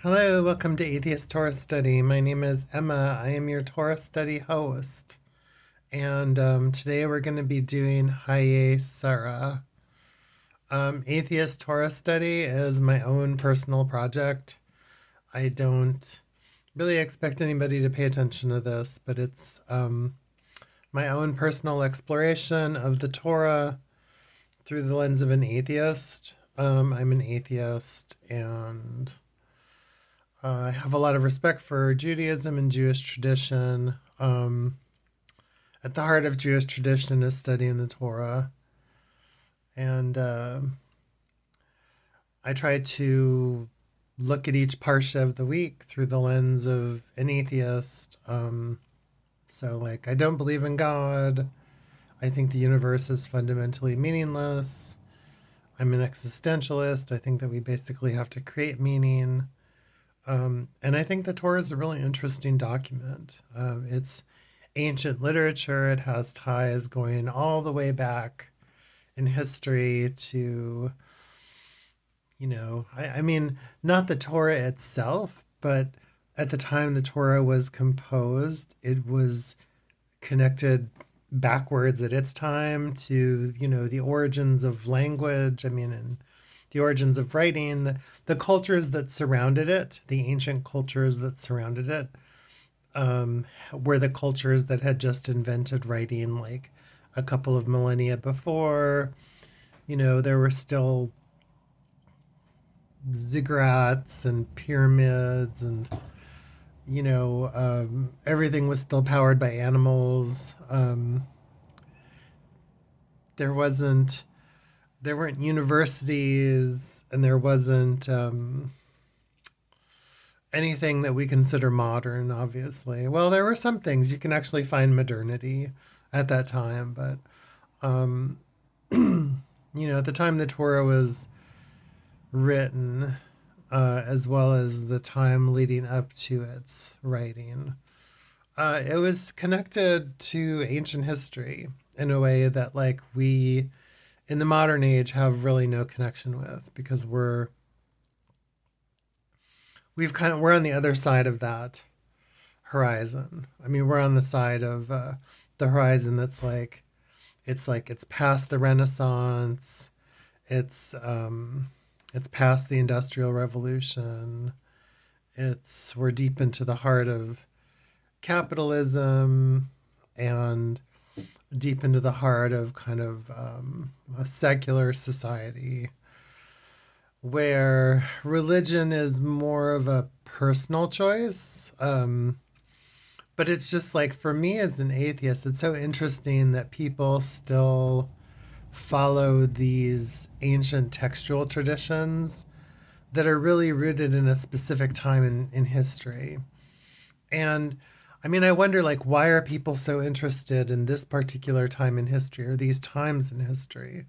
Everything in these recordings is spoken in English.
Hello, welcome to Atheist Torah Study. My name is Emma. I am your Torah Study host. And today we're going to be doing Chayei Sara. Atheist Torah Study is my own personal project. I don't really expect anybody to pay attention to this, but it's my own personal exploration of the Torah through the lens of an atheist. I'm an atheist and I have a lot of respect for Judaism and Jewish tradition. At the heart of Jewish tradition is studying the Torah. And I try to look at each Parsha of the week through the lens of an atheist. I don't believe in God. I think the universe is fundamentally meaningless. I'm an existentialist. I think that we basically have to create meaning. And I think the Torah is a really interesting document. It's ancient literature. It has ties going all the way back in history to, I mean, not the Torah itself, but at the time the Torah was composed, it was connected backwards at its time to, the origins of language. And the origins of writing, the cultures that surrounded it, the ancient cultures that surrounded it, were the cultures that had just invented writing like a couple of millennia before. There were still ziggurats and pyramids, and everything was still powered by animals. There wasn't there weren't universities, and there wasn't anything that we consider modern, obviously. Well, there were some things you can actually find modernity at that time, but at the time the Torah was written, as well as the time leading up to its writing, it was connected to ancient history in a way that, like, we in the modern age have really no connection with, because we're on the other side of that horizon. I mean, we're on the side of the horizon that's it's past the Renaissance. It's past the Industrial Revolution. We're deep into the heart of capitalism, and deep into the heart of kind of a secular society where religion is more of a personal choice. But it's just like, for me as an atheist, it's so interesting that people still follow these ancient textual traditions that are really rooted in a specific time in history. And I mean, I wonder, like, why are people so interested in this particular time in history, or these times in history?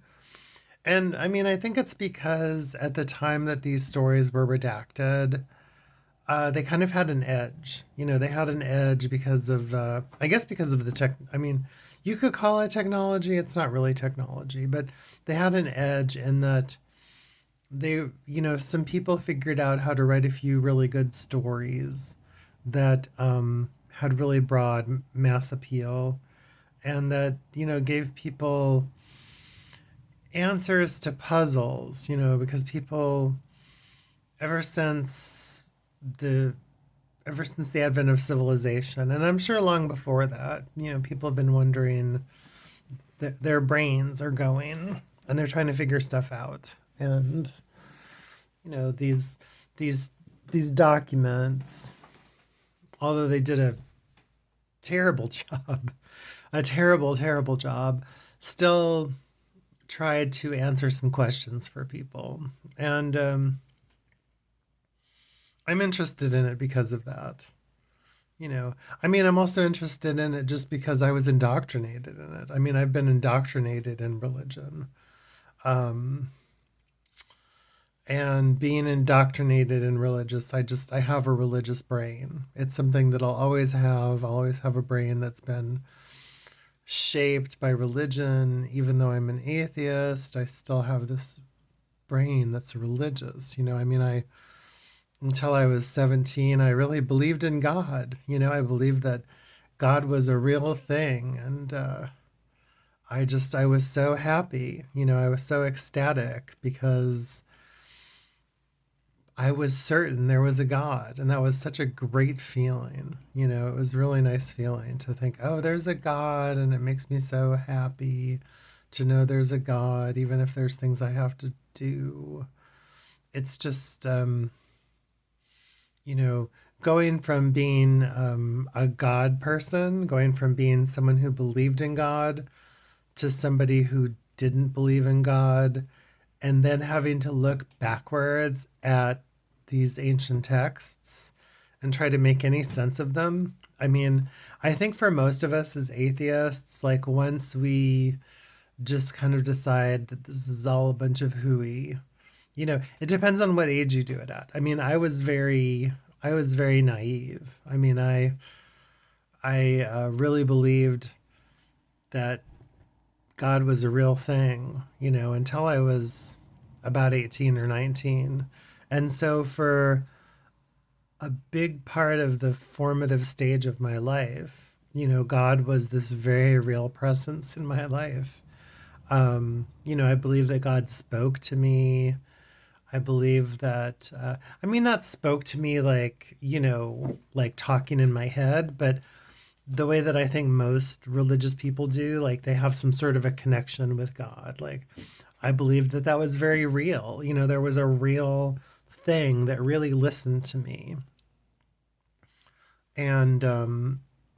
And I mean, I think it's because at the time that these stories were redacted, they kind of had an edge. They had an edge because of, I guess, because of the tech. I mean, you could call it technology. It's not really technology, but they had an edge in that some people figured out how to write a few really good stories that had really broad mass appeal, and that, gave people answers to puzzles, because people, ever since the ever since the advent of civilization, and I'm sure long before that, people have been wondering, their brains are going and they're trying to figure stuff out. And these these documents, although they did a terrible job, a terrible job, still tried to answer some questions for people. And I'm interested in it because of that. I mean, I'm also interested in it just because I was indoctrinated in it. I mean, I've been indoctrinated in religion. Um, and being indoctrinated in religious, I have a religious brain. It's something that I'll always have. I'll always have a brain that's been shaped by religion. Even though I'm an atheist, I still have this brain that's religious. I mean, until I was 17, I really believed in God. I believed that God was a real thing. And I was so happy. I was so ecstatic because I was certain there was a God. And that was such a great feeling. It was a really nice feeling to think, oh, there's a God. And it makes me so happy to know there's a God, even if there's things I have to do. It's just, you know, going from being a God person, going from being someone who believed in God to somebody who didn't believe in God, and then having to look backwards at these ancient texts and try to make any sense of them. I mean, I think for most of us as atheists, like once we just kind of decide that this is all a bunch of hooey, it depends on what age you do it at. I mean, I was very naive. I mean, I really believed that God was a real thing, until I was about 18 or 19. And so for a big part of the formative stage of my life, God was this very real presence in my life. I believe that God spoke to me. I believe that, I mean, not spoke to me like, like talking in my head, but the way that I think most religious people do, like they have some sort of a connection with God. Like, I believe that that was very real. There was a real thing that really listened to me. And,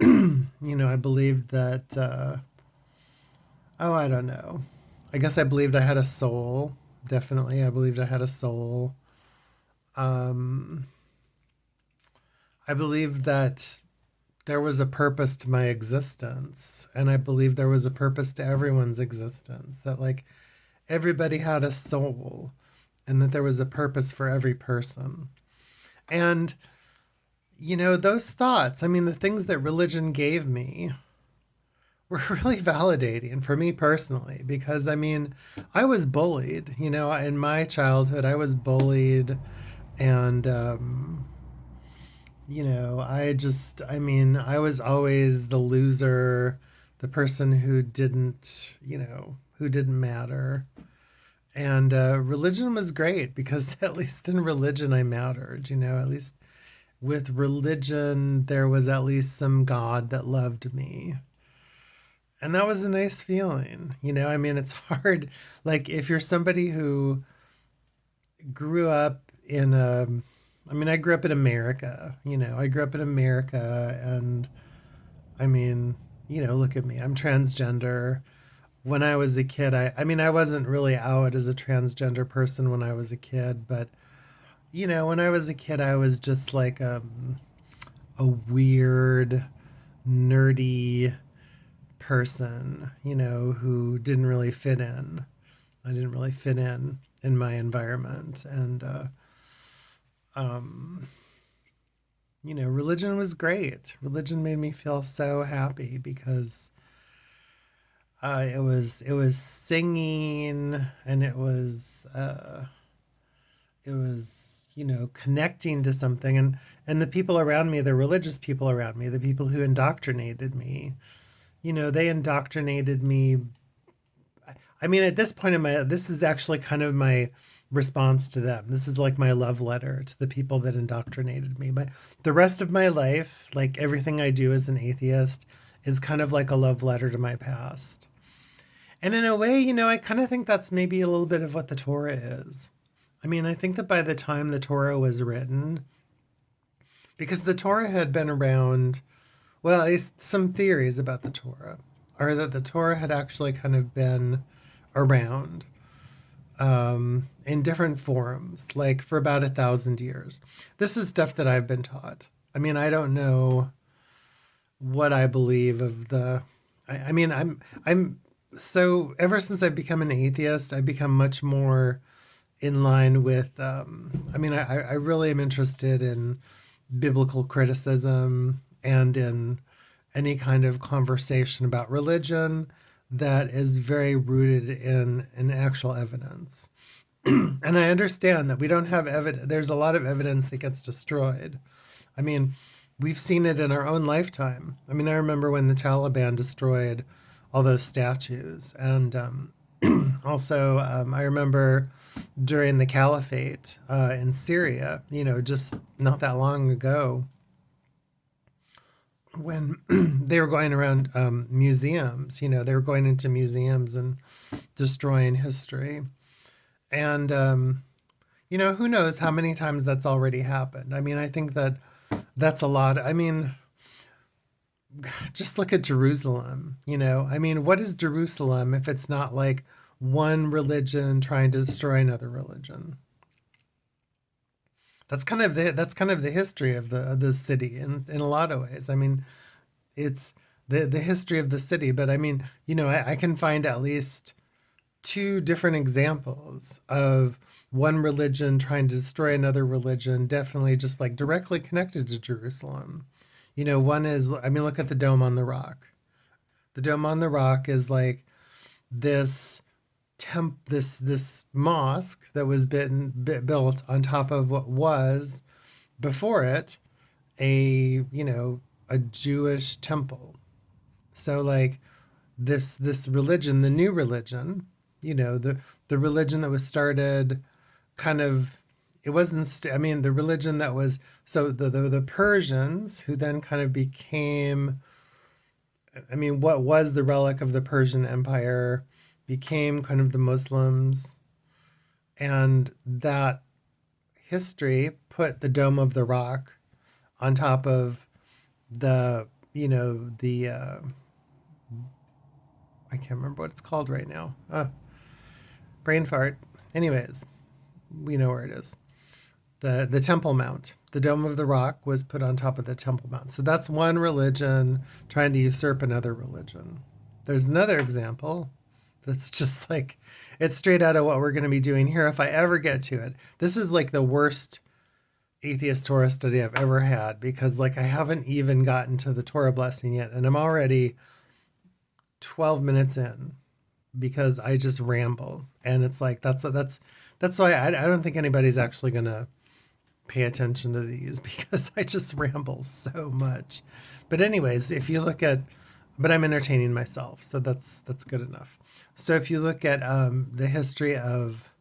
I believed that, oh, I don't know. I guess I believed I had a soul. Definitely. I believed I had a soul. Um, I believed that there was a purpose to my existence. And I believed there was a purpose to everyone's existence. That, like, everybody had a soul and that there was a purpose for every person. And, those thoughts, I mean, the things that religion gave me were really validating for me personally because, I mean, I was bullied. In my childhood, I was bullied. And, I mean, I was always the loser, the person who didn't matter. And religion was great because at least in religion I mattered, at least with religion there was at least some God that loved me. And that was a nice feeling. I mean, it's hard. Like, if you're somebody who grew up in a, I mean, I grew up in America, I grew up in America. And I mean, look at me, I'm transgender. When I was a kid, I mean, I wasn't really out as a transgender person when I was a kid, but when I was a kid, I was just like a weird, nerdy person, who didn't really fit in. I didn't really fit in my environment. And, um, religion was great. Religion made me feel so happy because it was singing, and it was connecting to something. And the people around me, the religious people around me, the people who indoctrinated me, they indoctrinated me. I mean, at this point in my, this is actually kind of my response to them. This is like my love letter to the people that indoctrinated me. But the rest of my life, like everything I do as an atheist, is kind of like a love letter to my past. And in a way, I kind of think that's maybe a little bit of what the Torah is. I mean, I think that by the time the Torah was written, because the Torah had been around, well, at least some theories about the Torah are that the Torah had actually kind of been around in different forms, like for about 1,000 years. This is stuff that I've been taught. I mean, I don't know what I believe of the. I mean, I'm so ever since I've become an atheist, I've become much more in line with. I mean, I really am interested in biblical criticism and in any kind of conversation about religion that is very rooted in actual evidence. And I understand that we don't have evidence. There's a lot of evidence that gets destroyed. I mean, we've seen it in our own lifetime. I mean, I remember when the Taliban destroyed all those statues. And also, I remember during the caliphate in Syria, just not that long ago, when they were going around museums, they were going into museums and destroying history. And, who knows how many times that's already happened. I mean, I think that that's a lot. I mean, just look at Jerusalem, I mean, what is Jerusalem if it's not like one religion trying to destroy another religion? That's kind of the history of the city in a lot of ways. I mean, it's the history of the city, but I mean, I can find at least two different examples of one religion trying to destroy another religion, definitely just like directly connected to Jerusalem. One is, I mean, look at the Dome on the Rock. The Dome on the Rock is like this this mosque that was built on top of what was before it a Jewish temple. So like this religion, the new religion, the religion that was started kind of, it wasn't I mean, the religion that was, so the Persians, who then kind of became, I mean, what was the relic of the Persian Empire, became kind of the Muslims, and that history put the Dome of the Rock on top of the the I can't remember what it's called right now. Brain fart. Anyways, we know where it is. The Temple Mount. The Dome of the Rock was put on top of the Temple Mount. So that's one religion trying to usurp another religion. There's another example that's just like, it's straight out of what we're going to be doing here if I ever get to it. This is like the worst atheist Torah study I've ever had, because like I haven't even gotten to the Torah blessing yet, and I'm already 12 minutes in because I just ramble. And it's like that's why I don't think anybody's actually gonna pay attention to these because I just ramble so much. But anyways, if you look at, but I'm entertaining myself, so that's good enough. So if you look at the history of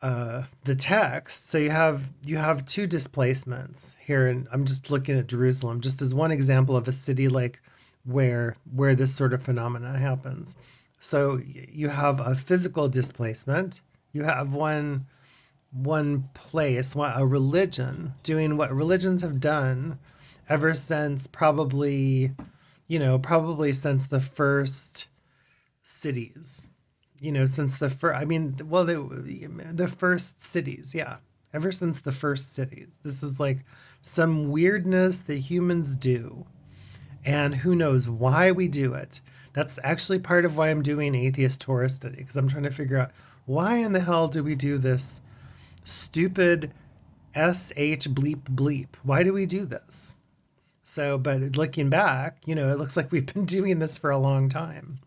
the text, so you have two displacements here, and I'm just looking at Jerusalem just as one example of a city like where this sort of phenomena happens. So you have a physical displacement. You have one place, a religion doing what religions have done ever since probably since the first cities. Since the first, I mean, well, the first cities, yeah, ever since the first cities. This is like some weirdness that humans do, and who knows why we do it. That's actually part of why I'm doing atheist Torah study, because I'm trying to figure out why in the hell do we do this stupid sh bleep bleep? Why do we do this? So, but looking back, it looks like we've been doing this for a long time.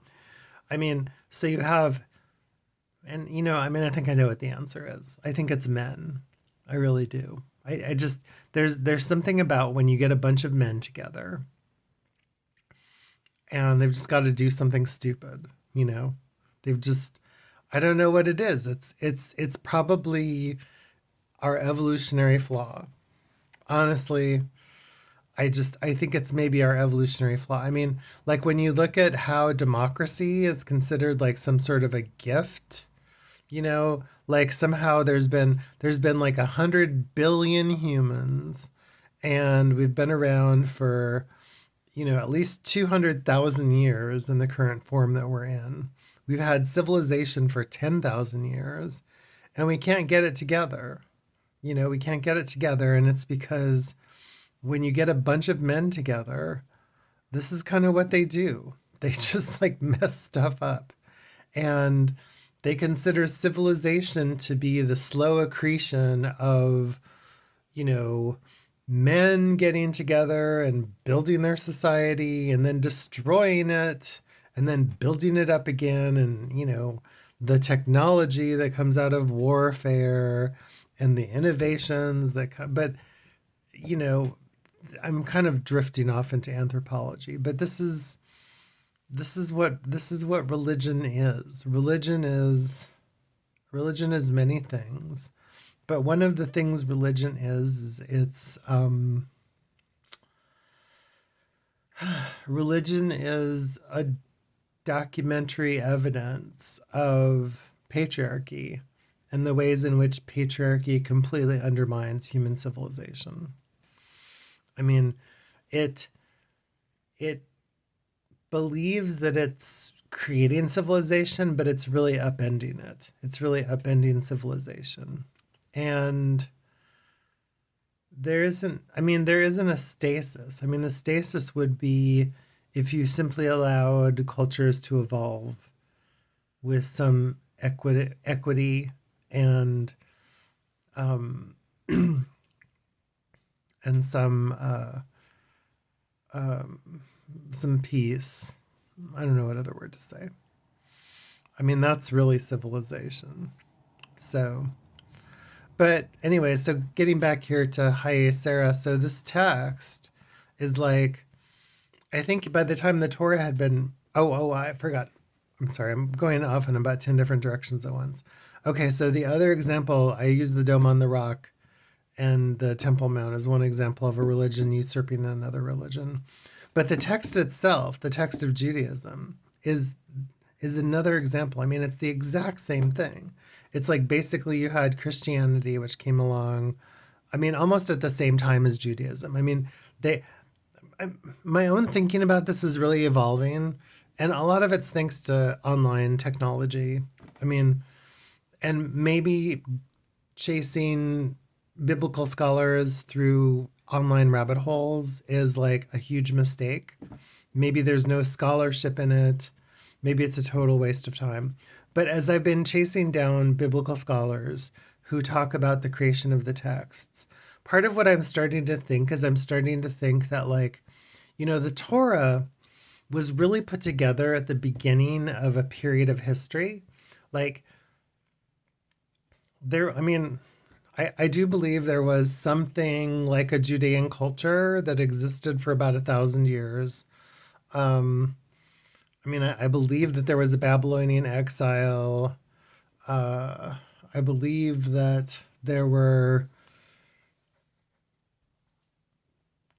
I mean, so you have, and I mean, I think I know what the answer is. I think it's men. I really do. I just, there's something about when you get a bunch of men together and they've just got to do something stupid, they've just, I don't know what it is. It's probably our evolutionary flaw. Honestly, I think it's maybe our evolutionary flaw. I mean, like when you look at how democracy is considered like some sort of a gift, like somehow there's been like 100 billion humans, and we've been around for, at least 200,000 years in the current form that we're in. We've had civilization for 10,000 years, and we can't get it together. We can't get it together, and it's because when you get a bunch of men together, this is kind of what they do. They just like mess stuff up. And they consider civilization to be the slow accretion of, men getting together and building their society and then destroying it and then building it up again. And, the technology that comes out of warfare and the innovations that come. But, you know, I'm kind of drifting off into anthropology, but this is what religion is. Religion is many things, but one of the things religion is it's religion is a documentary evidence of patriarchy and the ways in which patriarchy completely undermines human civilization. I mean, it it believes that it's creating civilization, but it's really upending it. It's really upending civilization. And there isn't a stasis. I mean, the stasis would be if you simply allowed cultures to evolve with some equity and um, and some peace. I don't know what other word to say. I mean, that's really civilization. So, but anyway, so getting back here to Chayei Sara, so this text is like, I think by the time the Torah had been, I forgot. I'm sorry, I'm going off in about 10 different directions at once. Okay, so the other example, I use the Dome on the Rock and the Temple Mount as one example of a religion usurping another religion. But the text itself, the text of Judaism, is another example. I mean, it's the exact same thing. It's like basically you had Christianity, which came along, I mean, almost at the same time as Judaism. I mean, they, my own thinking about this is really evolving, and a lot of it's thanks to online technology. I mean, and maybe chasing biblical scholars through online rabbit holes is like a huge mistake. Maybe there's no scholarship in it. Maybe it's a total waste of time. But as I've been chasing down biblical scholars who talk about the creation of the texts, part of what I'm starting to think is I'm starting to think that, like, the Torah was really put together at the beginning of a period of history. Like, I mean, I do believe there was something like a Judean culture that existed for about 1,000 years. Um, I mean, I believe that there was a Babylonian exile. Uh, I believe that there were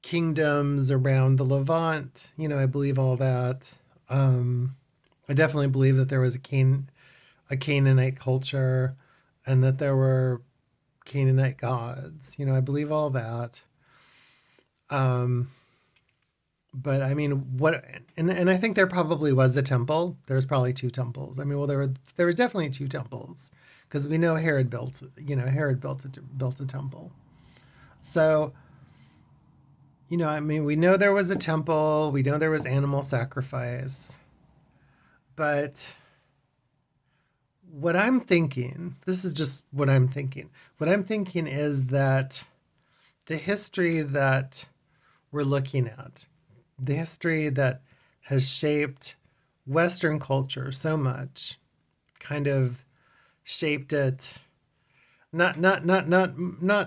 kingdoms around the Levant. I believe all that. I definitely believe that there was a Canaanite culture, and that there were Canaanite gods. I believe all that. Um, but I mean, and I think there probably was a temple. There was probably two temples. I mean, well, there were definitely two temples because we know Herod built a temple. So, I mean, we know there was a temple. We know there was animal sacrifice. But what I'm thinking, this is just what I'm thinking. What I'm thinking is that the history that we're looking at, the history that has shaped Western culture so much, kind of shaped it. Not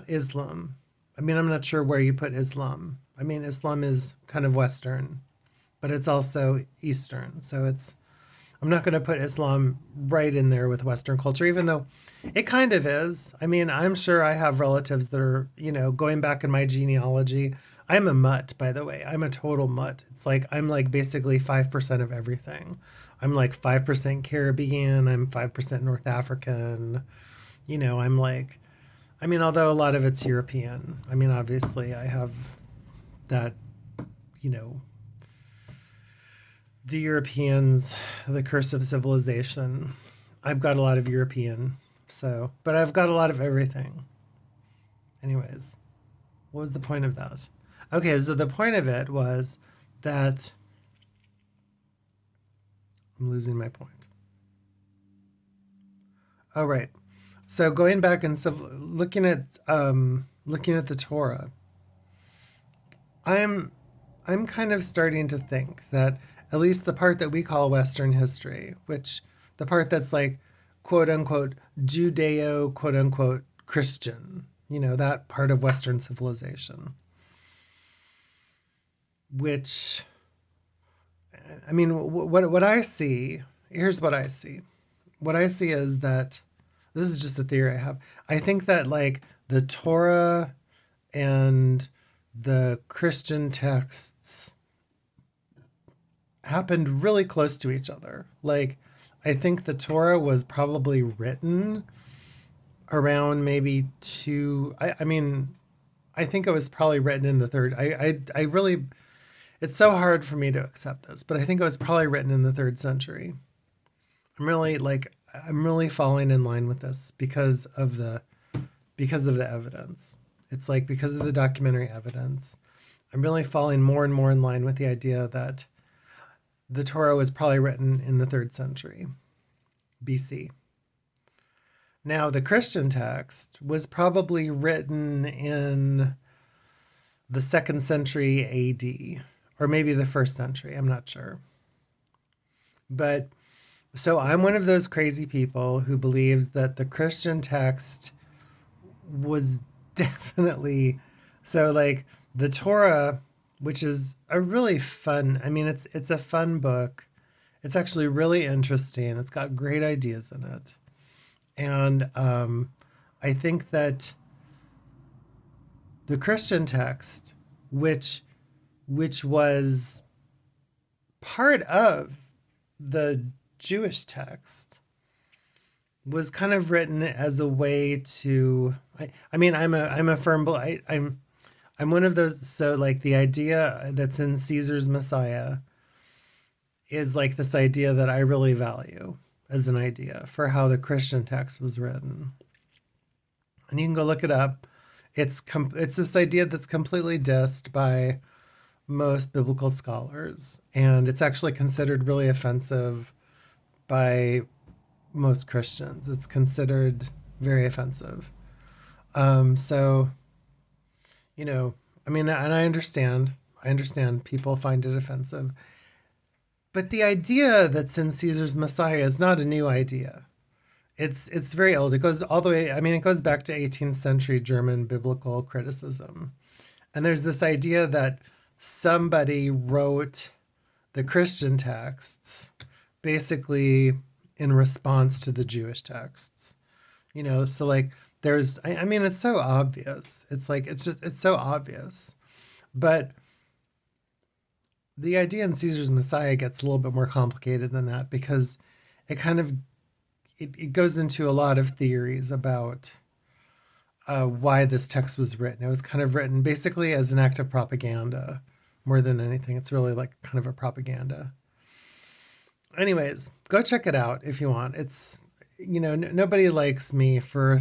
Islam. I mean, I'm not sure where you put Islam. I mean, Islam is kind of Western, but it's also Eastern. So I'm not going to put Islam right in there with Western culture, even though it kind of is. I mean, I'm sure I have relatives that are, going back in my genealogy. I'm a mutt, by the way. I'm a total mutt. It's like I'm like basically 5% of everything. I'm like 5% Caribbean. I'm 5% North African. I'm like, I mean, although a lot of it's European. I mean, obviously, I have that, you know, the Europeans, the curse of civilization. I've got a lot of European, but I've got a lot of everything. Anyways, what was the point of that? Okay, so the point of it was that I'm losing my point. Oh, right. So going back and looking at the Torah, I'm I'm kind of starting to think that at least the part that we call Western history, which the part that's like quote unquote Judeo quote unquote Christian, that part of Western civilization, which, I mean, what I see, here's what I see. What I see is that this is just a theory I have. I think that like the Torah and the Christian texts happened really close to each other. Like, I think the Torah was probably written around maybe two. I mean, I think it was probably written in the third. I really, it's so hard for me to accept this, but I think it was probably written in the third century. I'm really falling in line with this because of the evidence. It's like because of the documentary evidence. I'm really falling more and more in line with the idea that the Torah was probably written in the third century BC. Now, the Christian text was probably written in the second century AD, or maybe the first century. I'm not sure. But so I'm one of those crazy people who believes that the Christian text was definitely so like the Torah, which is a really fun. I mean, it's a fun book. It's actually really interesting. It's got great ideas in it, and I think that the Christian text, which was part of the Jewish text, was kind of written as a way to. I mean, I'm a firm. I'm one of those. So like the idea that's in Caesar's Messiah is like this idea that I really value as an idea for how the Christian text was written, and you can go look it up. It's this idea that's completely dissed by most biblical scholars, and it's actually considered really offensive by most Christians. It's considered very offensive. So, I mean, and I understand. I understand people find it offensive. But the idea that's in Caesar's Messiah is not a new idea. It's very old. It goes all the way, I mean, it goes back to 18th century German biblical criticism. And there's this idea that somebody wrote the Christian texts basically in response to the Jewish texts. So like I mean, it's so obvious. It's like, it's so obvious. But the idea in Caesar's Messiah gets a little bit more complicated than that because it kind of, it goes into a lot of theories about why this text was written. It was kind of written basically as an act of propaganda more than anything. It's really like kind of a propaganda. Anyways, go check it out if you want. It's nobody likes me for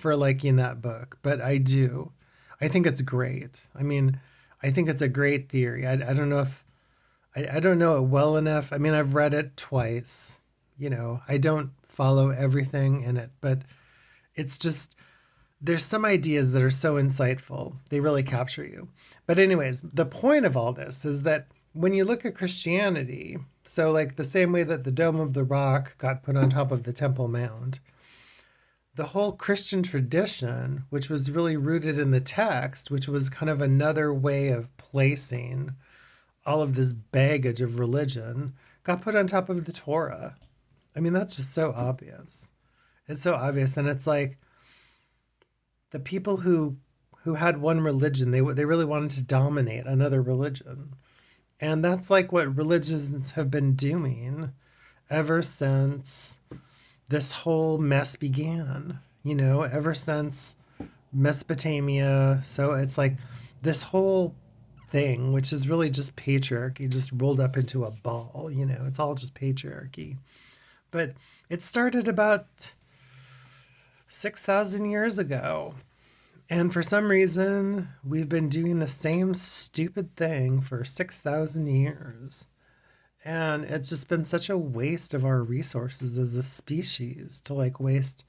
liking that book, but I do. I think it's great. I mean, I think it's a great theory. I don't know if I don't know it well enough. I mean, I've read it twice. I don't follow everything in it, but it's just there's some ideas that are so insightful. They really capture you. But anyways, the point of all this is that when you look at Christianity, so like the same way that the Dome of the Rock got put on top of the Temple Mount, the whole Christian tradition, which was really rooted in the text, which was kind of another way of placing all of this baggage of religion, got put on top of the Torah. I mean, that's just so obvious. It's so obvious. And it's like the people who had one religion, they really wanted to dominate another religion. And that's like what religions have been doing ever since this whole mess began, ever since Mesopotamia. So it's like this whole thing, which is really just patriarchy, just rolled up into a ball, it's all just patriarchy. But it started about 6,000 years ago. And for some reason, we've been doing the same stupid thing for 6,000 years. And it's just been such a waste of our resources as a species to like waste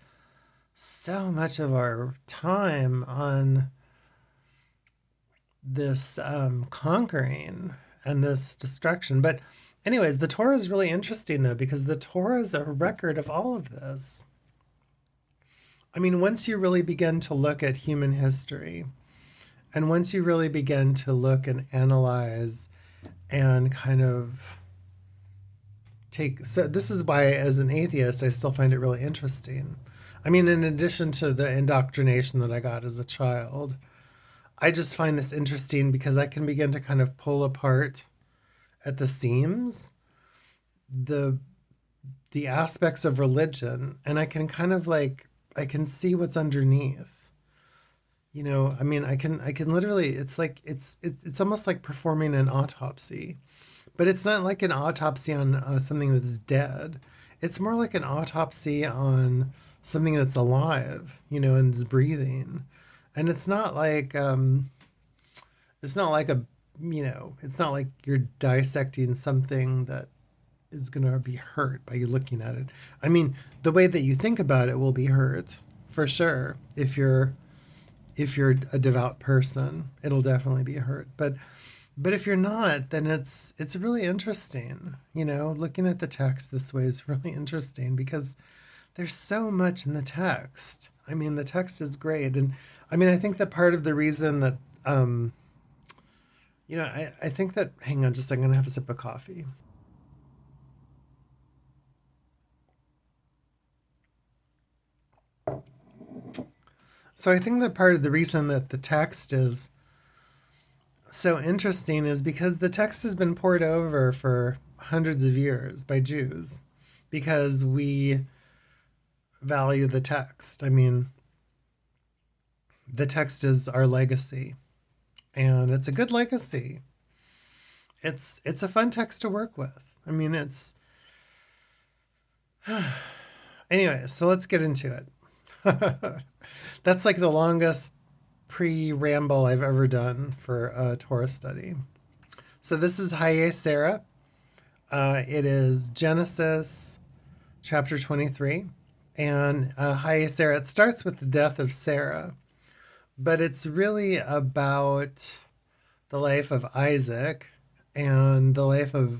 so much of our time on this conquering and this destruction. But Anyways, the Torah is really interesting though, because the Torah is a record of all of this. I mean, once you really begin to look at human history, and once you really begin to look and analyze and kind of so this is why, as an atheist, I still find it really interesting. I mean, in addition to the indoctrination that I got as a child, I just find this interesting because I can begin to kind of pull apart at the seams the the aspects of religion, and I can kind of like I can see what's underneath. I mean, I can literally, it's almost like performing an autopsy. But it's not like an autopsy on something that's dead. It's more like an autopsy on something that's alive, and is breathing. And it's not like it's not like you're dissecting something that is going to be hurt by you looking at it. I mean, the way that you think about it will be hurt for sure. If you're a devout person, it'll definitely be hurt. But if you're not, then it's really interesting. Looking at the text this way is really interesting because there's so much in the text. I mean, the text is great, and I mean, I think that part of the reason that I think that, hang on, just I'm gonna have a sip of coffee. So I think that part of the reason that the text is so interesting is because the text has been poured over for hundreds of years by Jews because we value the text. I mean, the text is our legacy, and it's a good legacy. It's a fun text to work with. I mean, it's anyway, so let's get into it. That's like the longest pre-ramble I've ever done for a Torah study. So this is Chayei Sara. It is Genesis chapter 23. And Chayei Sara, it starts with the death of Sarah, but it's really about the life of Isaac and the life of,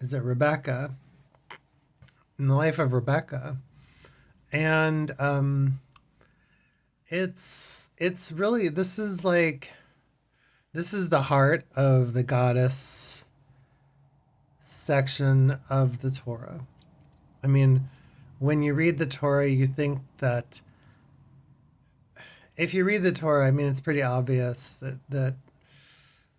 is it Rebecca? And the life of Rebecca. And it's really, this is the heart of the goddess section of the Torah. I mean, when you read the Torah, you think that if you read the Torah, I mean, it's pretty obvious that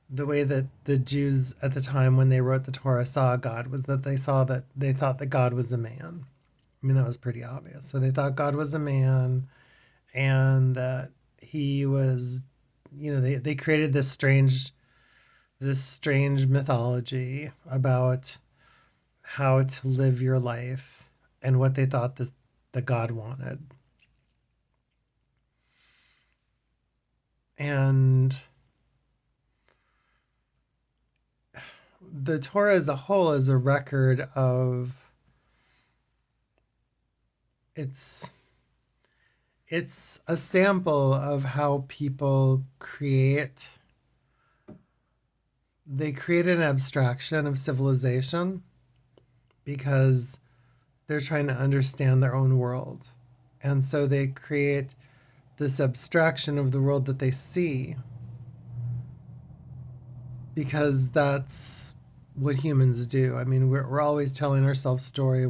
the way that the Jews at the time when they wrote the Torah saw God was that they thought that God was a man. I mean, that was pretty obvious. So they thought God was a man, and that he was, they created this strange mythology about how to live your life and what they thought that God wanted. And the Torah as a whole is a record of it's a sample of how people create an abstraction of civilization because they're trying to understand their own world. And so they create this abstraction of the world that they see because that's what humans do. I mean, we're always telling ourselves story.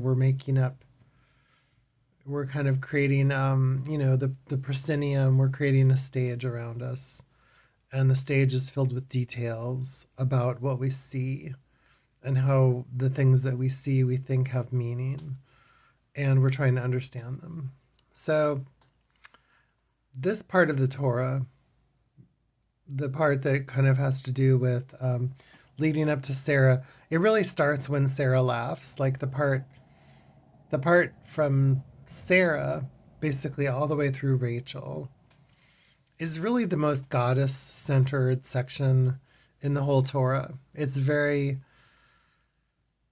We're kind of creating, the proscenium. We're creating a stage around us, and the stage is filled with details about what we see and how the things that we see we think have meaning, and we're trying to understand them. So this part of the Torah, the part that kind of has to do with leading up to Sarah, it really starts when Sarah laughs. Like the part from Sarah, basically all the way through Rachel, is really the most goddess centered section in the whole Torah. It's very,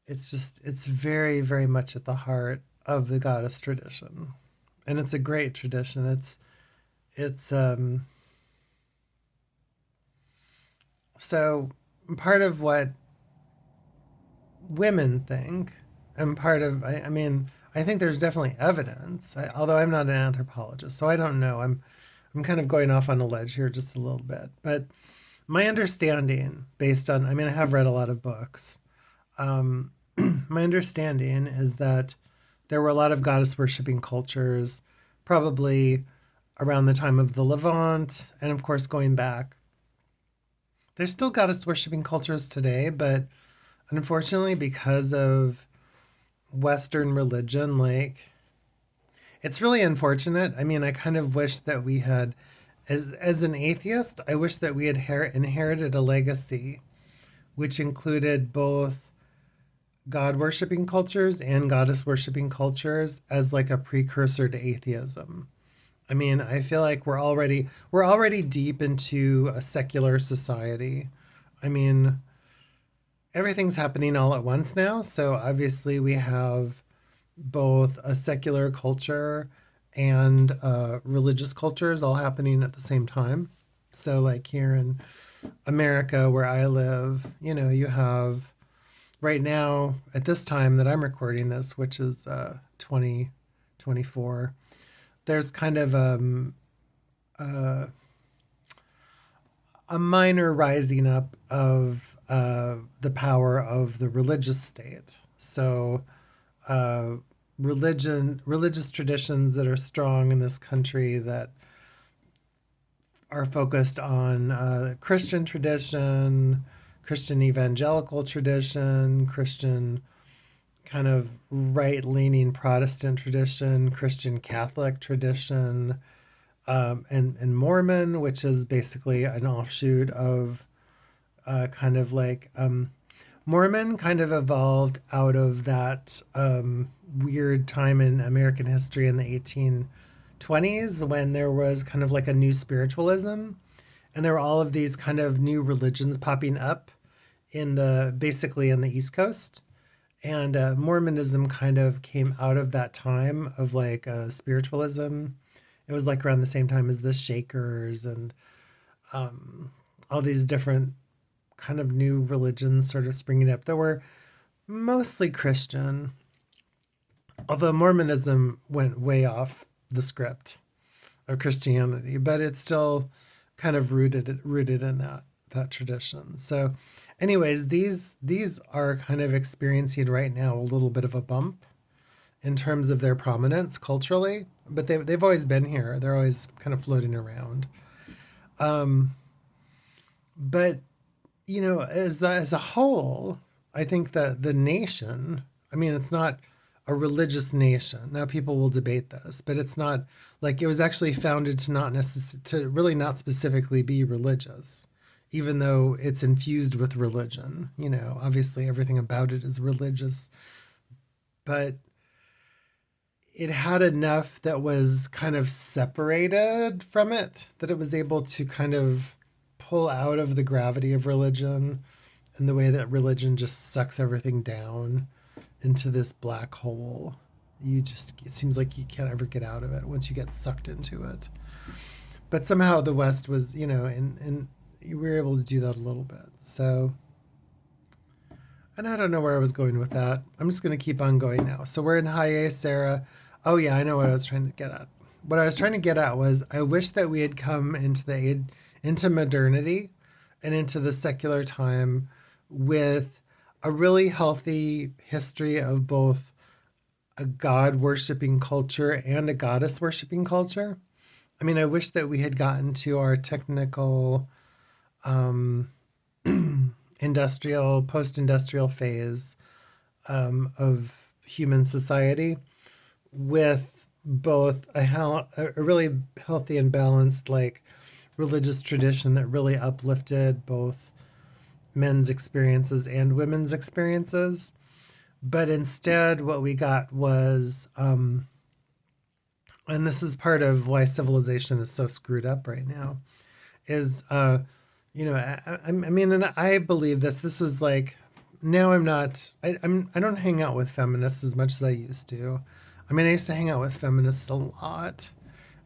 very much at the heart of the goddess tradition. And it's a great tradition. It's so part of what women think, and part of, I mean, I think there's definitely evidence, although I'm not an anthropologist, so I don't know. I'm kind of going off on a ledge here just a little bit. But my understanding, based on, I mean, I have read a lot of books. Um, my understanding is that there were a lot of goddess worshipping cultures, probably around the time of the Levant, and of course, going back. There's still goddess worshipping cultures today, but unfortunately, because of Western religion, like, it's really unfortunate. I mean, I kind of wish that we had, as an atheist, I wish that we had inherited a legacy which included both God worshipping cultures and goddess worshipping cultures as like a precursor to atheism. I mean, I feel like we're already deep into a secular society. I mean, everything's happening all at once now, so obviously we have both a secular culture and religious cultures all happening at the same time. So, like here in America, where I live, you have right now at this time that I'm recording this, which is 2024. There's kind of uh, a minor rising up of the power of the religious state. So uh, religious traditions that are strong in this country that are focused on Christian tradition, Christian evangelical tradition, Christian kind of right leaning Protestant tradition, Christian Catholic tradition, and Mormon, which is basically an offshoot of kind of like Mormon kind of evolved out of that weird time in American history in the 1820s when there was kind of like a new spiritualism, and there were all of these kind of new religions popping up in the basically in the East Coast. And Mormonism kind of came out of that time of like spiritualism. It was like around the same time as the Shakers and all these different kind of new religions sort of springing up that were mostly Christian, although Mormonism went way off the script of Christianity, but it's still kind of rooted in that tradition. So, anyways, these are kind of experiencing right now a little bit of a bump in terms of their prominence culturally, but they've always been here. They're always kind of floating around. Um, but as a whole, I think that the nation, I mean, it's not a religious nation. Now people will debate this, but it's not like it was actually founded to to really not specifically be religious, even though it's infused with religion. Obviously everything about it is religious, but it had enough that was kind of separated from it that it was able to kind of pull out of the gravity of religion and the way that religion just sucks everything down into this black hole. It seems like you can't ever get out of it once you get sucked into it. But somehow the West was, and we were able to do that a little bit. So, and I don't know where I was going with that. I'm just going to keep on going now. So we're in Chayei Sara. Oh yeah, I know what I was trying to get at. What I was trying to get at was I wish that we had come into modernity and into the secular time with a really healthy history of both a God worshiping culture and a goddess worshiping culture. I mean, I wish that we had gotten to our technical, um, post industrial phase of human society with both a really healthy and balanced, like, religious tradition that really uplifted both men's experiences and women's experiences. But instead, what we got was, and this is part of why civilization is so screwed up right now, is, I mean, and I believe this. This was like, now I'm not, I don't hang out with feminists as much as I used to. I mean, I used to hang out with feminists a lot,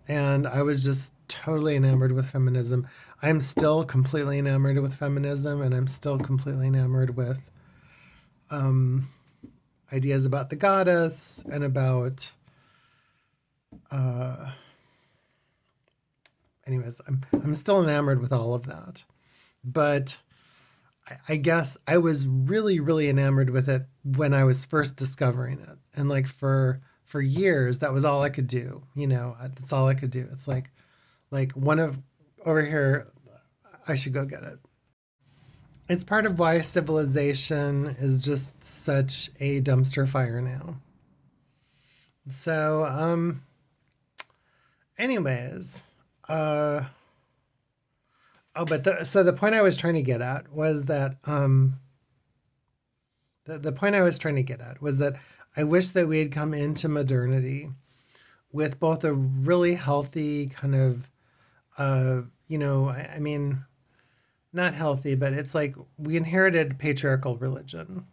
and I was just totally enamored with feminism. I'm still completely enamored with feminism, and I'm still completely enamored with um, ideas about the goddess and about uh, anyways, I'm still enamored with all of that. But I guess I was really, really enamored with it when I was first discovering it. And like for years, that was all I could do. That's all I could do. It's like one of over here, I should go get it. It's part of why civilization is just such a dumpster fire now. So, anyways, uh, so the point I was trying to get at was that the point I was trying to get at was that I wish that we had come into modernity with both a really healthy kind of I mean, not healthy, but it's like we inherited patriarchal religion,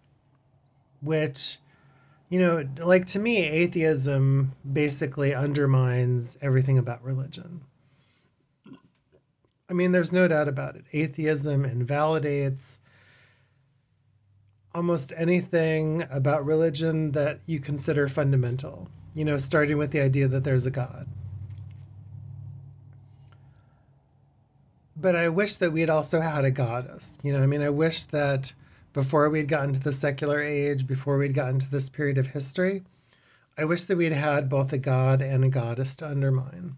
which, like to me, atheism basically undermines everything about religion. I mean, there's no doubt about it. Atheism invalidates almost anything about religion that you consider fundamental, starting with the idea that there's a God. But I wish that we'd also had a goddess. I mean, I wish that before we'd gotten to the secular age, before we'd gotten to this period of history, I wish that we'd had both a god and a goddess to undermine.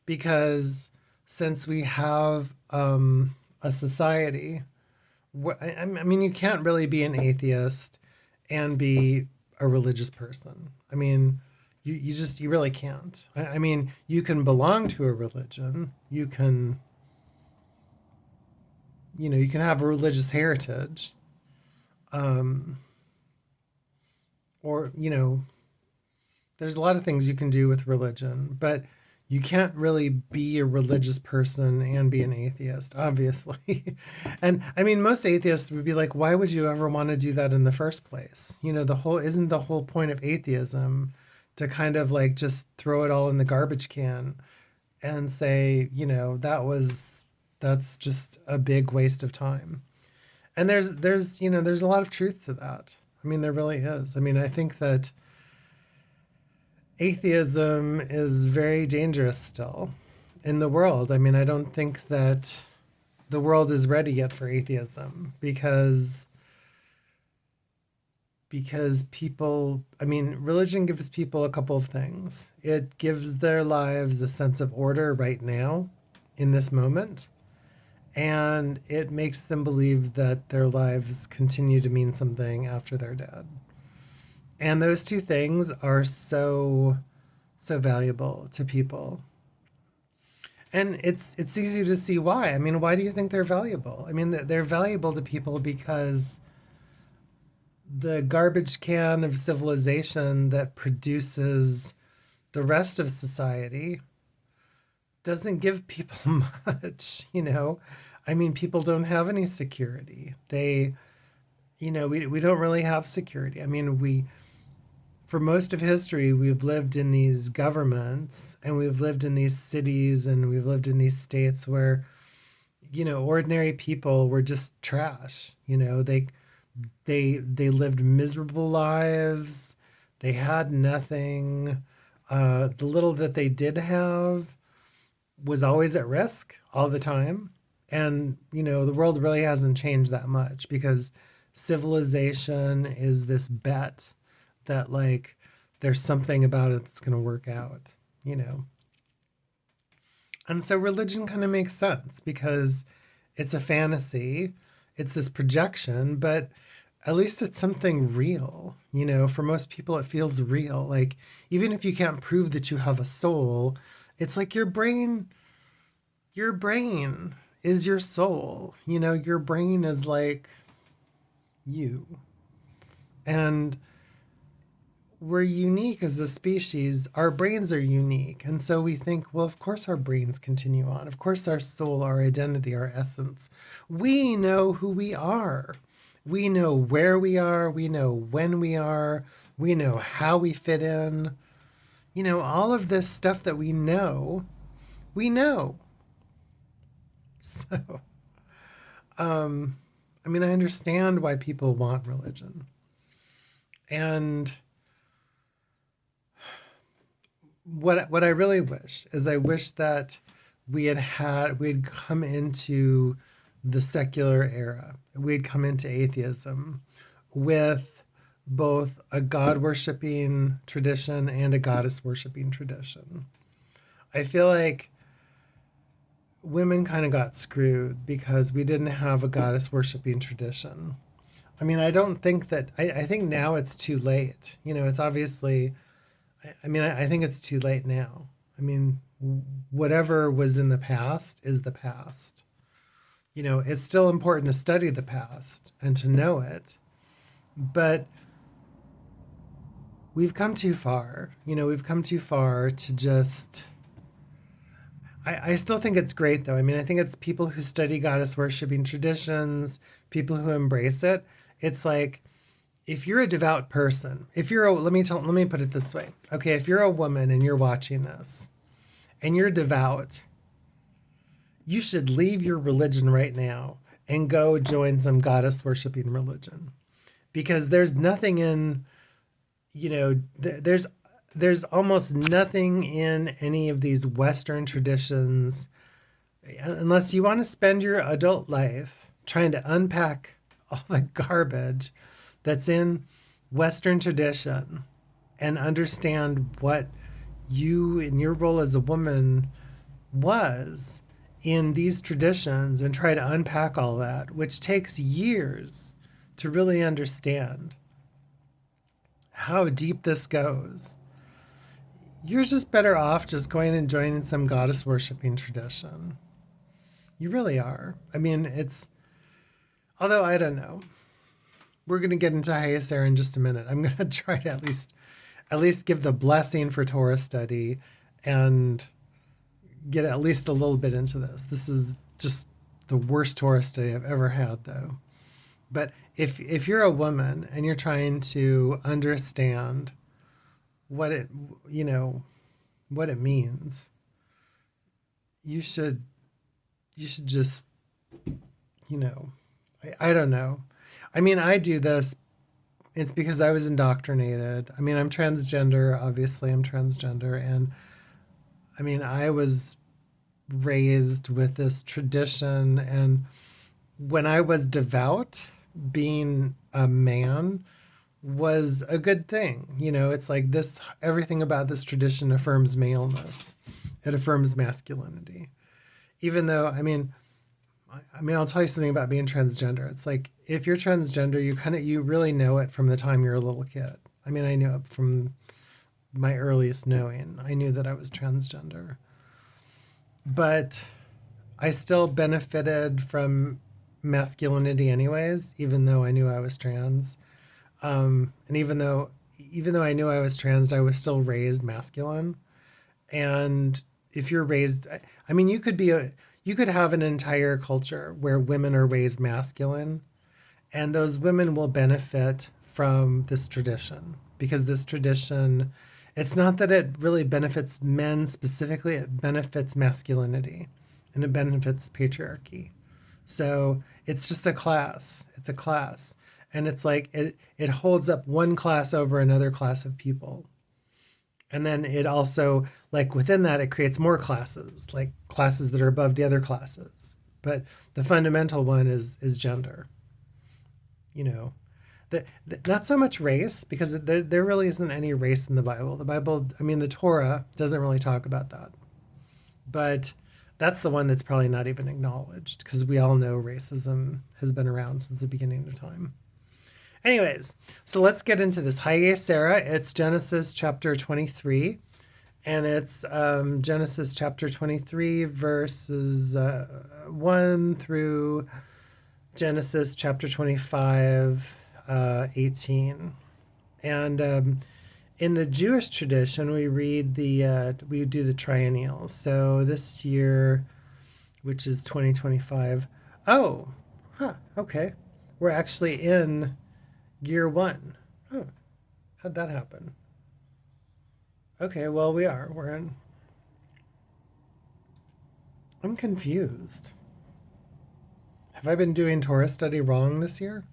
Because since we have a society, I mean, you can't really be an atheist and be a religious person. I mean, you really can't. I mean, you can belong to a religion. You can have a religious heritage, um, or there's a lot of things you can do with religion, but you can't really be a religious person and be an atheist, obviously. And I mean, most atheists would be like, why would you ever want to do that in the first place? The whole point of atheism to kind of like just throw it all in the garbage can and say, that's just a big waste of time. And there's a lot of truth to that. I mean, there really is. I mean, I think that atheism is very dangerous still in the world. I mean, I don't think that the world is ready yet for atheism because people, I mean, religion gives people a couple of things. It gives their lives a sense of order right now in this moment, and it makes them believe that their lives continue to mean something after they're dead. And those two things are so valuable to people. And it's easy to see why. I mean, why do you think they're valuable? I mean, they're valuable to people because the garbage can of civilization that produces the rest of society doesn't give people much. I mean, people don't have any security. We don't really have security. I mean, for most of history, we've lived in these governments and we've lived in these cities and we've lived in these states where, ordinary people were just trash. They lived miserable lives. They had nothing. The little that they did have was always at risk all the time. And, the world really hasn't changed that much because civilization is this bet that, like, there's something about it that's going to work out. And so religion kind of makes sense because it's a fantasy, it's this projection, but at least it's something real. For most people, it feels real. Like, even if you can't prove that you have a soul, it's like your brain is your soul. Your brain is like you. And we're unique as a species. Our brains are unique. And so we think, well, of course our brains continue on. Of course our soul, our identity, our essence. We know who we are. We know where we are. We know when we are. We know how we fit in. All of this stuff that we know, we know. So, I mean, I understand why people want religion. And what I really wish is I wish that we'd come into the secular era. We'd come into atheism with both a God worshiping tradition and a goddess worshiping tradition. I feel like women kind of got screwed because we didn't have a goddess worshiping tradition. I mean, I don't think that, I think now it's too late. You know, it's obviously, I think it's too late now. I mean, whatever was in the past is the past. You know, it's still important to study the past and to know it, but we've come too far. You know, we've come too far to just. I still think it's great though. I mean, I think it's people who study goddess worshiping traditions, people who embrace it. It's like if you're a devout person, if you're a let me put it this way. Okay, if you're a woman and you're watching this and you're devout, you should leave your religion right now and go join some goddess worshiping religion. Because there's nothing in, you know, there's almost nothing in any of these Western traditions, unless you want to spend your adult life trying to unpack all the garbage that's in Western tradition and understand what you in your role as a woman was in these traditions and try to unpack all that, which takes years to really understand how deep this goes. You're just better off just going and joining some goddess worshiping tradition. You really are. I mean, although I don't know. We're going to get into Chayei Sara in just a minute. I'm going to try to at least give the blessing for Torah study and get at least a little bit into this. This is just the worst Torah study I've ever had, though. But if you're a woman and you're trying to understand what it what it means, you should just I don't know. I mean, I do this. It's because I was indoctrinated. I mean, I'm transgender. Obviously, I'm transgender, and I mean, I was raised with this tradition, and when I was devout, being a man was a good thing. You know, it's like this, everything about this tradition affirms maleness, it affirms masculinity. Even though, I'll tell you something about being transgender. It's like if you're transgender, you really know it from the time you're a little kid. I mean, I knew it from my earliest knowing. I knew that I was transgender. But I still benefited from masculinity anyways, even though I knew I was trans. And even though I knew I was trans, I was still raised masculine. And if you're raised, I mean, you could have an entire culture where women are raised masculine, and those women will benefit from this tradition because this tradition, it's not that it really benefits men specifically, it benefits masculinity and it benefits patriarchy. So it's just a class. It's a class. And it's like it holds up one class over another class of people. And then it also, like within that, it creates more classes, like classes that are above the other classes. But the fundamental one is gender. You know, not so much race, because there really isn't any race in the Bible. The Bible, I mean, the Torah doesn't really talk about that. But that's the one that's probably not even acknowledged, because we all know racism has been around since the beginning of time. Anyways, so let's get into this. Chayei Sara, it's Genesis chapter 23, and it's Genesis chapter 23, verses 1 through Genesis chapter 25, 18. And in the Jewish tradition, we we do the triennials. So this year, which is 2025, okay. We're actually in Gear 1. Huh. How'd that happen? Okay, well, we're in. I'm confused. Have I been doing Torah study wrong this year?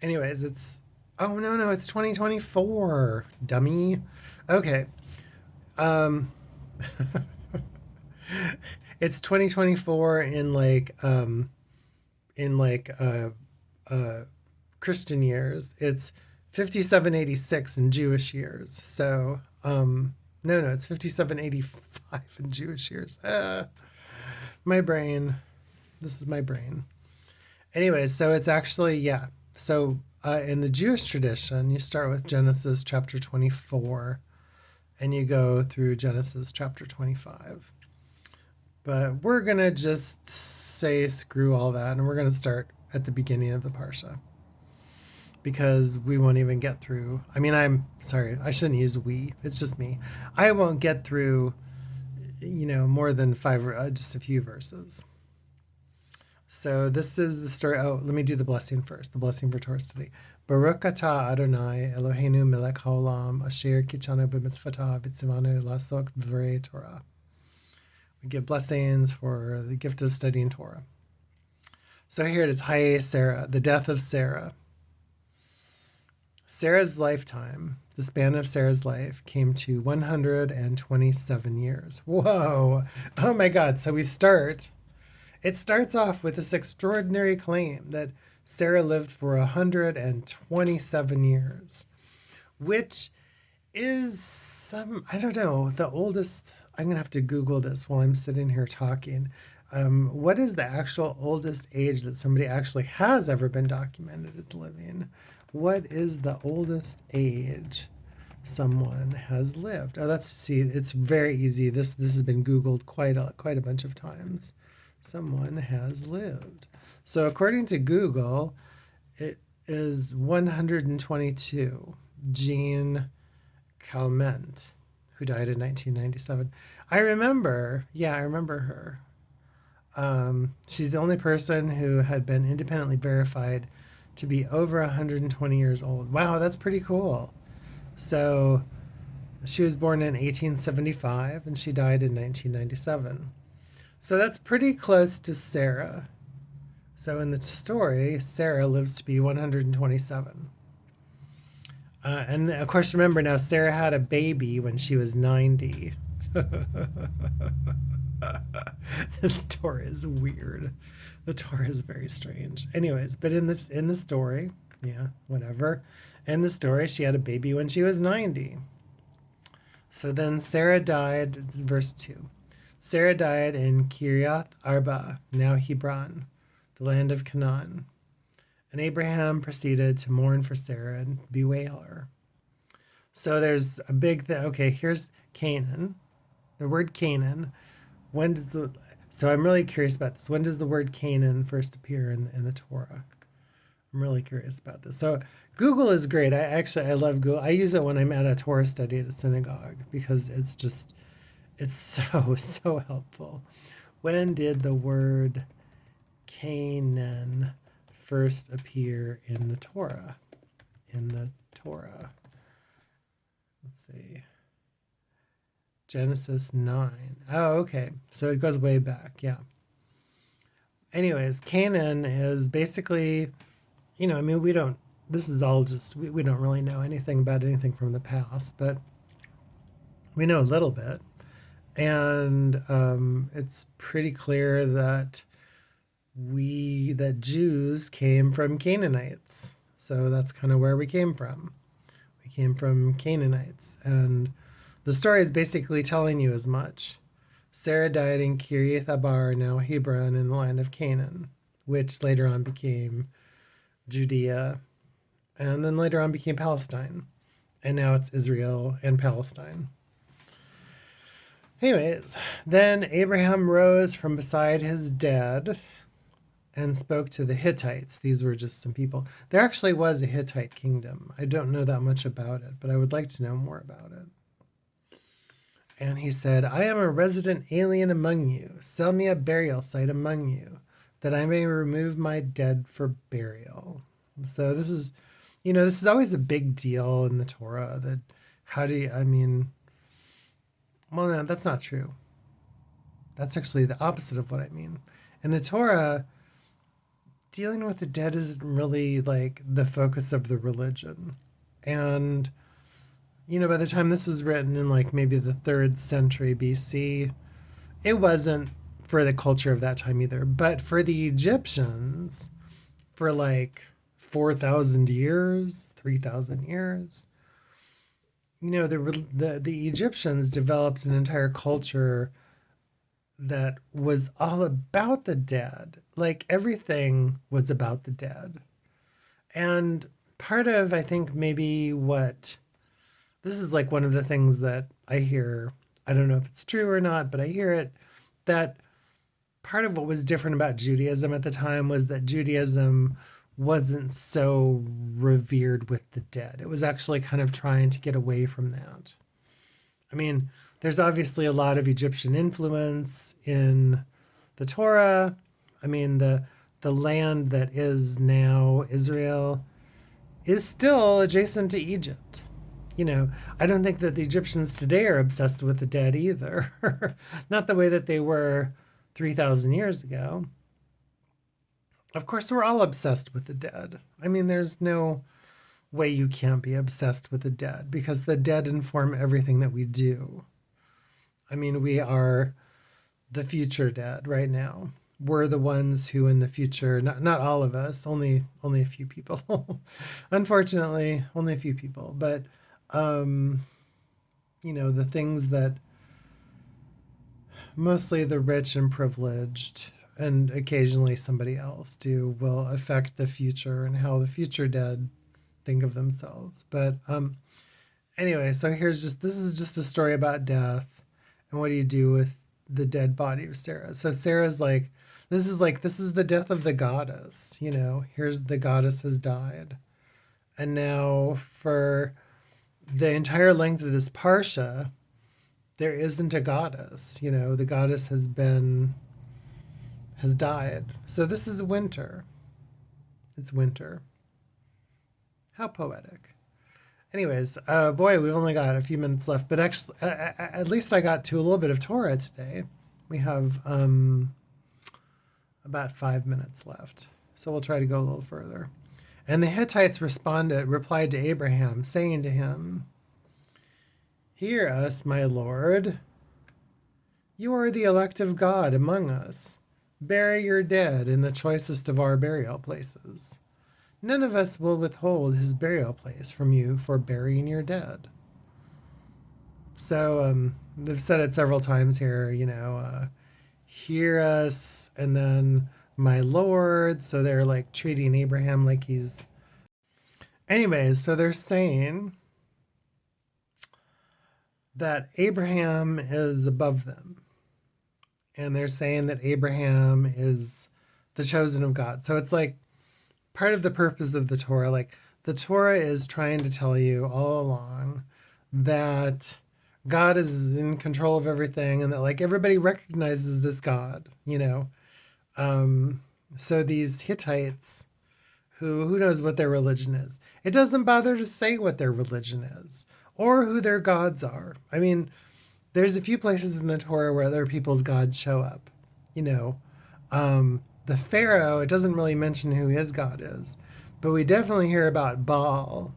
Anyways, oh no, it's 2024, dummy. Okay. Um it's 2024 in Christian years. It's 5786 in Jewish years. So, no, it's 5785 in Jewish years. My brain. This is my brain. Anyways, so it's actually, yeah. So in the Jewish tradition, you start with Genesis chapter 24 and you go through Genesis chapter 25. But we're going to just say screw all that and we're going to start at the beginning of the Parsha because we won't even get through. I mean, I'm sorry, I shouldn't use we. It's just me. I won't get through, more than five, just a few verses. So this is the story. Oh, let me do the blessing first. The blessing for Torah study. Baruch atah Adonai Eloheinu melech haolam asher kichanu b'mitzvotav v'tzivanu lasok dvarei Torah. We give blessings for the gift of studying Torah. So here it is, Chayei Sara, the death of Sarah. Sarah's lifetime, the span of Sarah's life, came to 127 years. Whoa. Oh my God. So it starts off with this extraordinary claim that Sarah lived for 127 years, which is I don't know, the oldest. I'm going to have to Google this while I'm sitting here talking. What is the actual oldest age that somebody actually has ever been documented as living? What is the oldest age someone has lived? Oh, it's very easy. This has been Googled quite a bunch of times. Someone has lived. So according to Google, it is 122. Jean Calment, who died in 1997. I remember her. She's the only person who had been independently verified to be over 120 years old. Wow, that's pretty cool. So she was born in 1875 and she died in 1997. So that's pretty close to Sarah. So in the story, Sarah lives to be 127. And of course, remember now, Sarah had a baby when she was 90. This Torah is weird. The Torah is very strange. Anyways, but in the story, yeah, whatever. In the story, she had a baby when she was 90. So then Sarah died, verse 2. Sarah died in Kiriath Arba, now Hebron, the land of Canaan. And Abraham proceeded to mourn for Sarah and bewail her. So there's a big thing. Okay, here's Canaan. The word Canaan. So I'm really curious about this. When does the word Canaan first appear in the Torah? I'm really curious about this. So Google is great. I love Google. I use it when I'm at a Torah study at a synagogue because it's so helpful. When did the word Canaan first appear in the Torah? Let's see. Genesis 9. Oh, okay. So it goes way back. Yeah. Anyways, Canaan is basically, this is all just, we don't really know anything about anything from the past, but we know a little bit. And it's pretty clear that Jews came from Canaanites. So that's kind of where we came from. We came from Canaanites. And the story is basically telling you as much. Sarah died in Kiriath Arba, now Hebron, in the land of Canaan, which later on became Judea, and then later on became Palestine. And now it's Israel and Palestine. Anyways, then Abraham rose from beside his dead and spoke to the Hittites. These were just some people. There actually was a Hittite kingdom. I don't know that much about it, but I would like to know more about it. And he said, I am a resident alien among you. Sell me a burial site among you, that I may remove my dead for burial. So this is always a big deal in the Torah. Well, no, that's not true. That's actually the opposite of what I mean. In the Torah, dealing with the dead isn't really like the focus of the religion. And, by the time this was written in like maybe the 3rd century BC, it wasn't for the culture of that time either. But for the Egyptians, for like 4,000 years, 3,000 years, the Egyptians developed an entire culture that was all about the dead. Like everything was about the dead. And part of, I think, maybe what this is like one of the things that I hear, I don't know if it's true or not, but I hear it, that part of what was different about Judaism at the time was that Judaism wasn't so revered with the dead. It was actually kind of trying to get away from that. I mean, there's obviously a lot of Egyptian influence in the Torah. I mean, the land that is now Israel is still adjacent to Egypt. I don't think that the Egyptians today are obsessed with the dead either. Not the way that they were 3,000 years ago. Of course, we're all obsessed with the dead. I mean, there's no way you can't be obsessed with the dead because the dead inform everything that we do. I mean, we are the future dead right now. We're the ones who in the future, not all of us, only a few people. Unfortunately, only a few people, but um the things that mostly the rich and privileged and occasionally somebody else do will affect the future and how the future dead think of themselves. But anyway, so this is just a story about death and what do you do with the dead body of Sarah. So Sarah's like, this is the death of the goddess. Here's the goddess has died. And now for the entire length of this Parsha, there isn't a goddess. The goddess has died. So this is winter. It's winter. How poetic. Anyways, boy, we've only got a few minutes left, but actually, at least I got to a little bit of Torah today. We have about 5 minutes left, so we'll try to go a little further. And the Hittites replied to Abraham, saying to him, "Hear us, my Lord. You are the elect of God among us. Bury your dead in the choicest of our burial places. None of us will withhold his burial place from you for burying your dead." So they've said it several times here, hear us, and then my Lord. So they're like treating Abraham like he's. Anyways, so they're saying that Abraham is above them. And they're saying that Abraham is the chosen of God. So it's like part of the purpose of the Torah. Like the Torah is trying to tell you all along that God is in control of everything and that like everybody recognizes this God, So these Hittites, who knows what their religion is? It doesn't bother to say what their religion is or who their gods are. I mean, there's a few places in the Torah where other people's gods show up. The Pharaoh, it doesn't really mention who his god is, but we definitely hear about Baal.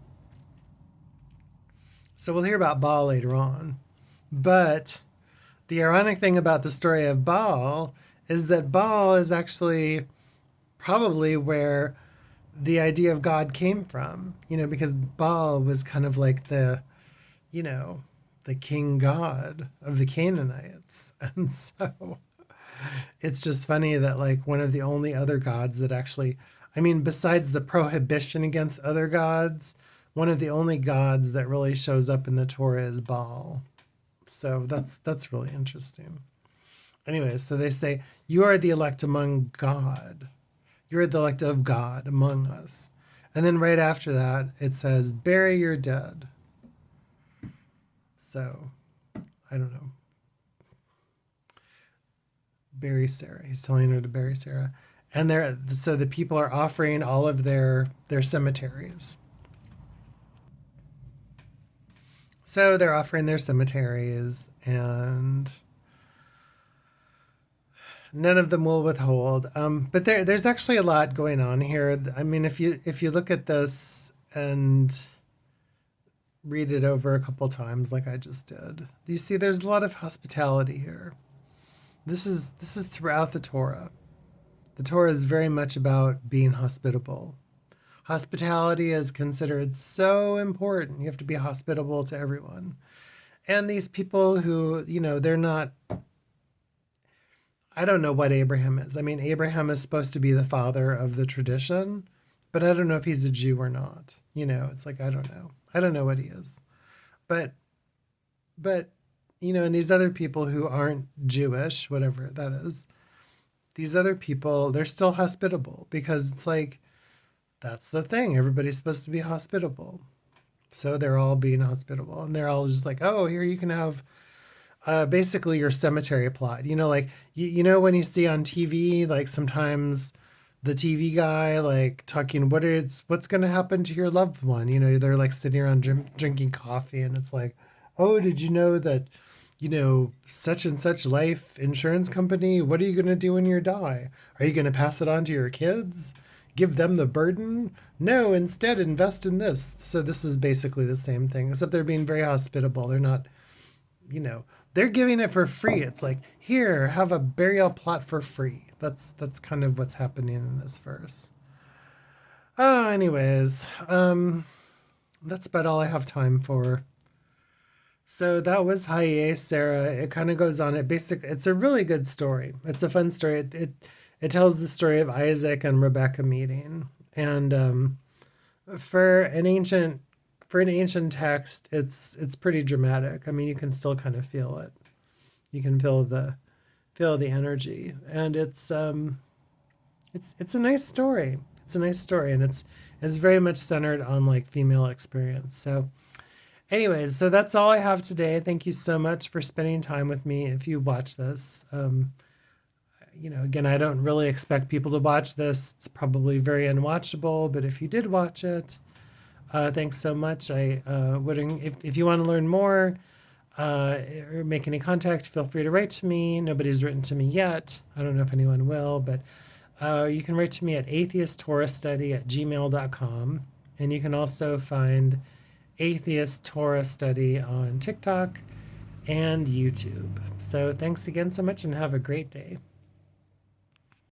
So we'll hear about Baal later on. But the ironic thing about the story of Baal is that Baal is actually probably where the idea of God came from, because Baal was kind of like the king god of the Canaanites. And so it's just funny that like one of the only other gods that actually, I mean, besides the prohibition against other gods, one of the only gods that really shows up in the Torah is Baal. So that's really interesting. Anyway, so they say, you are the elect among God. You're the elect of God among us. And then right after that, it says, bury your dead. So, I don't know. Bury Sarah. He's telling her to bury Sarah. And so the people are offering all of their cemeteries. So they're offering their cemeteries, and None of them will withhold. But there's actually a lot going on here. I mean, if you look at this and read it over a couple times, like I just did, you see there's a lot of hospitality here. This is throughout the Torah. The Torah is very much about being hospitable. Hospitality is considered so important. You have to be hospitable to everyone. And these people who, they're not, I don't know what Abraham is. I mean, Abraham is supposed to be the father of the tradition, but I don't know if he's a Jew or not. It's like, I don't know. I don't know what he is. But, but, and these other people who aren't Jewish, whatever that is, these other people, they're still hospitable because it's like, that's the thing. Everybody's supposed to be hospitable. So they're all being hospitable, and they're all just like, oh, here you can have basically your cemetery plot. Like when you see on TV, like sometimes the TV guy like talking what's going to happen to your loved one. They're like sitting around drinking coffee, and it's like, oh, did you know that such and such life insurance company? What are you going to do when you die? Are you going to pass it on to your kids? Give them the burden? No, instead invest in this. So this is basically the same thing, except they're being very hospitable. They're not, they're giving it for free. It's like, here, have a burial plot for free. That's kind of what's happening in this verse. Anyways, that's about all I have time for. So that was Chayei Sara. It kind of goes on. It's a really good story. It's a fun story. It tells the story of Isaac and Rebecca meeting, and for an ancient text, it's pretty dramatic. I mean, you can still kind of feel it. You can feel the energy, and it's a nice story. It's a nice story, and it's very much centered on like female experience. So, anyways, so that's all I have today. Thank you so much for spending time with me. If you watch this, again, I don't really expect people to watch this. It's probably very unwatchable, but if you did watch it, thanks so much. I would, if you want to learn more or make any contact, feel free to write to me. Nobody's written to me yet. I don't know if anyone will, but you can write to me at atheisttorahstudy@gmail.com. And you can also find Atheist Torah Study on TikTok and YouTube. So thanks again so much and have a great day.